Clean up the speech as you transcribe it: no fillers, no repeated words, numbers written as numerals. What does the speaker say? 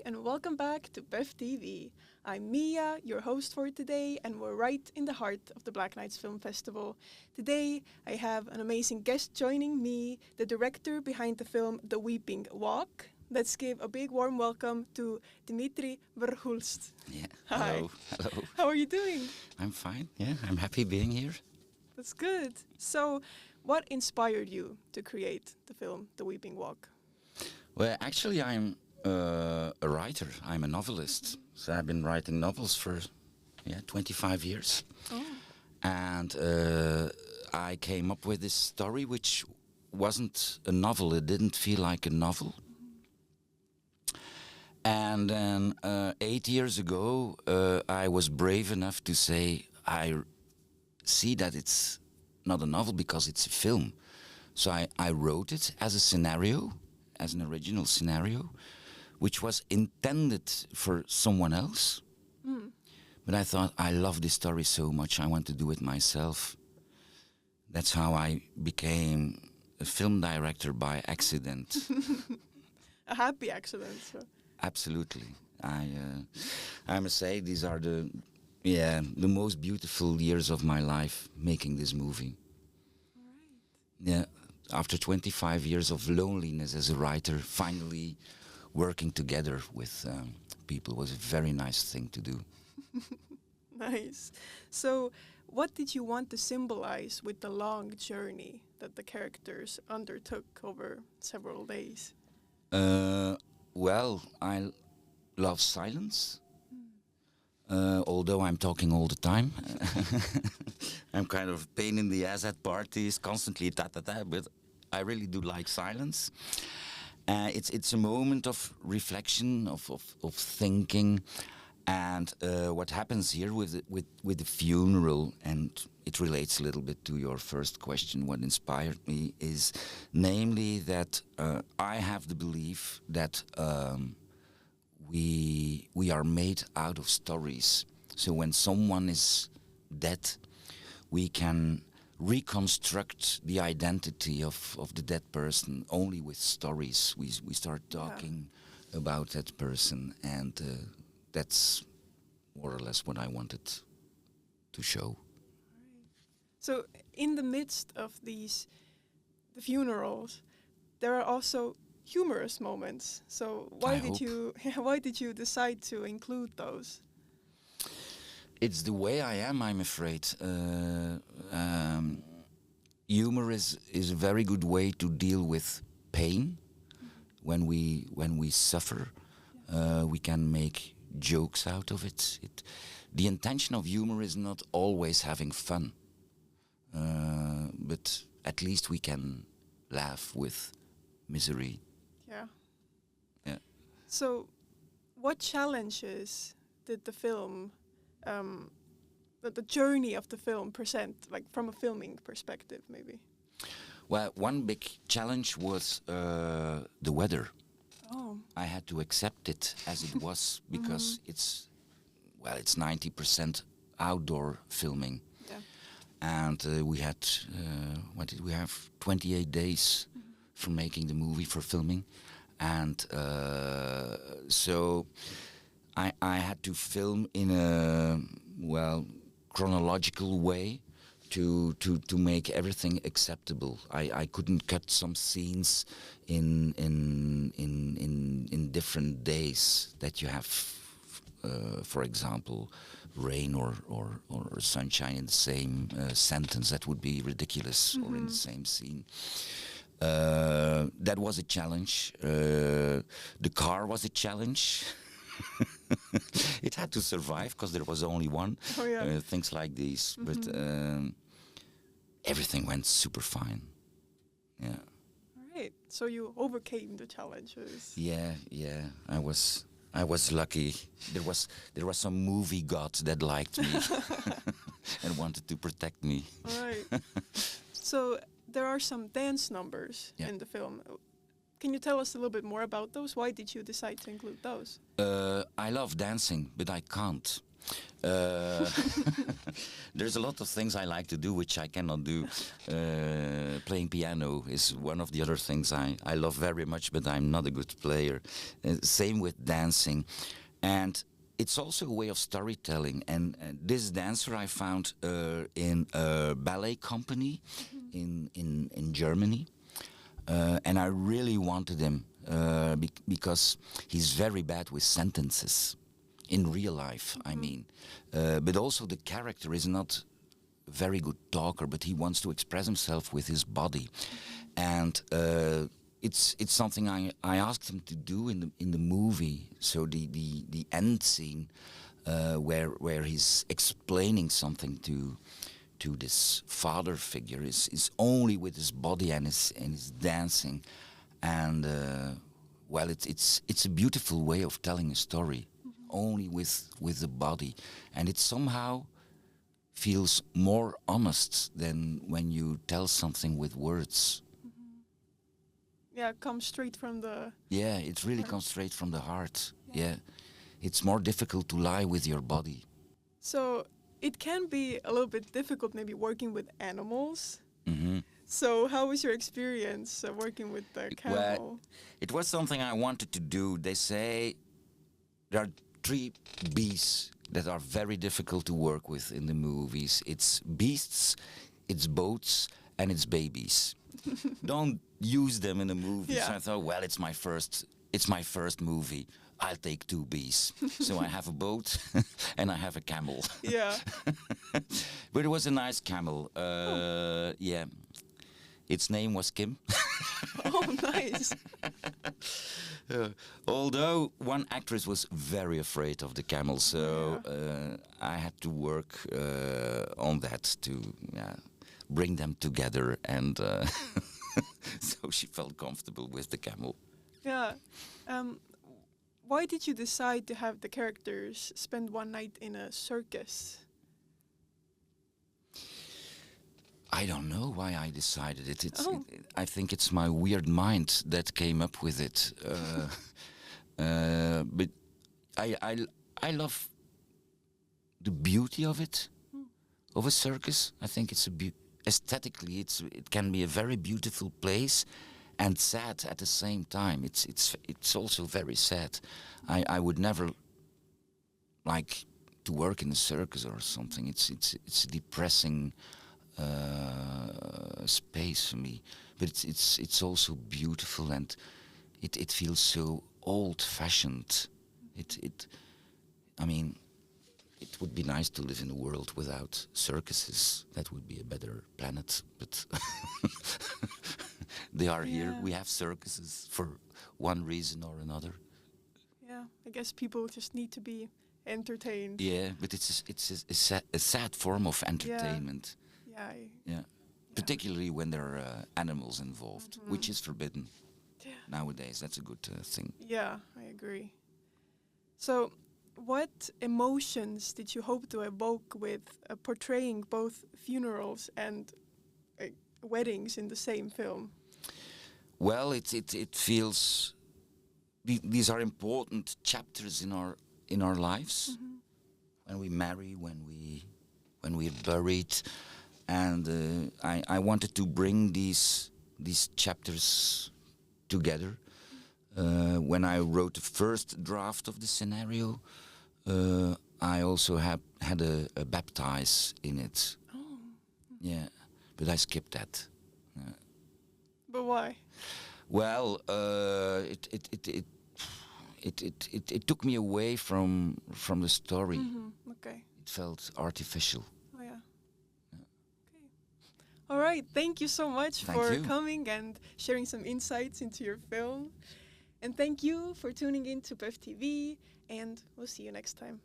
and welcome back to PÖFF TV. I'm Miia, your host for today, and we're right in the heart of the Black Nights Film Festival. Today, I have an amazing guest joining me, the director behind the film The Weeping Walk. Let's give a big warm welcome to Dimitri Verhulst. Yeah. Hi. Hello. Hello. How are you doing? I'm fine. Yeah, I'm happy being here. That's good. So, what inspired you to create the film The Weeping Walk? Well, actually, I'm a writer. I'm a novelist. So I've been writing novels for 25 years. Oh. And I came up with this story, which wasn't a novel. It didn't feel like a novel. And then 8 years ago, I was brave enough to say, I see that it's not a novel because it's a film. So I wrote it as a scenario, as an original scenario, which was intended for someone else. Mm. But I thought, I love this story so much, I want to do it myself. That's how I became a film director by accident. A happy accident. So. Absolutely. I must say these are the most beautiful years of my life making this movie. Right. Yeah, after 25 years of loneliness as a writer, finally working together with people was a very nice thing to do. Nice. So, what did you want to symbolize with the long journey that the characters undertook over several days? Well, I love silence. Although I'm talking all the time. I'm kind of a pain in the ass at parties, constantly ta-ta-ta, but I really do like silence. It's a moment of reflection, of thinking, and what happens here with the funeral, and it relates a little bit to your first question, what inspired me is namely that I have the belief that we are made out of stories. So when someone is dead, we can reconstruct the identity of the dead person only with stories. We start talking about that person, and that's more or less what I wanted to show. So, in the midst of the funerals, there are also humorous moments. So, why did you decide to include those? It's the way I am, I'm afraid. Humor is a very good way to deal with pain. When we suffer, we can make jokes out of it. The intention of humor is not always having fun, but at least we can laugh with misery. Yeah. Yeah. So, what challenges did the film, the journey of the film present, like from a filming perspective, maybe? Well, one big challenge was the weather. Oh. I had to accept it as it was because it's 90% outdoor filming. Yeah. And we had, what did we have? 28 days for making the movie, for filming. And so I had to film in a, chronological way to make everything acceptable. I couldn't cut some scenes in different days that you have, for example, rain or sunshine in the same sentence. That would be ridiculous, or in the same scene. That was a challenge. The car was a challenge. It had to survive because there was only one. Oh, yeah. Things like these, but everything went super fine. Yeah. All right. So you overcame the challenges. Yeah. I was lucky. There was some movie god that liked me and wanted to protect me. All right. So there are some dance numbers in the film. Can you tell us a little bit more about those? Why did you decide to include those? I love dancing, but I can't. There's a lot of things I like to do which I cannot do. Playing piano is one of the other things I love very much, but I'm not a good player. Same with dancing. And it's also a way of storytelling. And this dancer I found in a ballet company in Germany. And I really wanted him because he's very bad with sentences. In real life, I mean. But also the character is not a very good talker, but he wants to express himself with his body. And it's something I asked him to do in the movie. So the end scene where he's explaining something to this father figure is only with his body and his dancing. And well, it's a beautiful way of telling a story. Only with the body, and it somehow feels more honest than when you tell something with words. Yeah, it comes straight from the... Yeah, it really comes straight from the heart. Yeah. It's more difficult to lie with your body. So it can be a little bit difficult maybe working with animals. So how was your experience working with the camel? Well, it was something I wanted to do. They say there are 3 beasts that are very difficult to work with in the movies. It's beasts, it's boats, and it's babies. Don't use them in the movies. Yeah. I thought, well, it's my first movie. I'll take 2 beasts. So I have a boat and I have a camel. Yeah. But it was a nice camel. Yeah. Its name was Kim. Oh, nice. Although one actress was very afraid of the camel, so I had to work on that to bring them together, and so she felt comfortable with the camel. Yeah. Why did you decide to have the characters spend one night in a circus? I don't know why I decided it. I think it's my weird mind that came up with it. But I love the beauty of it, of a circus. I think it's aesthetically it can be a very beautiful place, and sad at the same time. It's also very sad. I would never like to work in a circus or something. It's a depressing space for me, but it's also beautiful, and it feels so old-fashioned. I mean, it would be nice to live in a world without circuses. That would be a better planet, but they are here. We have circuses for one reason or another. Yeah, I guess people just need to be entertained. Yeah, but it's a sad form of entertainment. Yeah. Particularly when there are animals involved, which is forbidden nowadays. That's a good thing. Yeah, I agree. So, what emotions did you hope to evoke with portraying both funerals and weddings in the same film? Well, it feels these are important chapters in our lives. When we marry, when we're buried. And I wanted to bring these chapters together. When I wrote the first draft of the scenario, I also had a baptize in it. Oh. Yeah, but I skipped that. But why? Well, it took me away from the story. Okay. It felt artificial. All right, thank you so much Thank for you. coming and sharing some insights into your film. And thank you for tuning in to PÖFF TV, and we'll see you next time.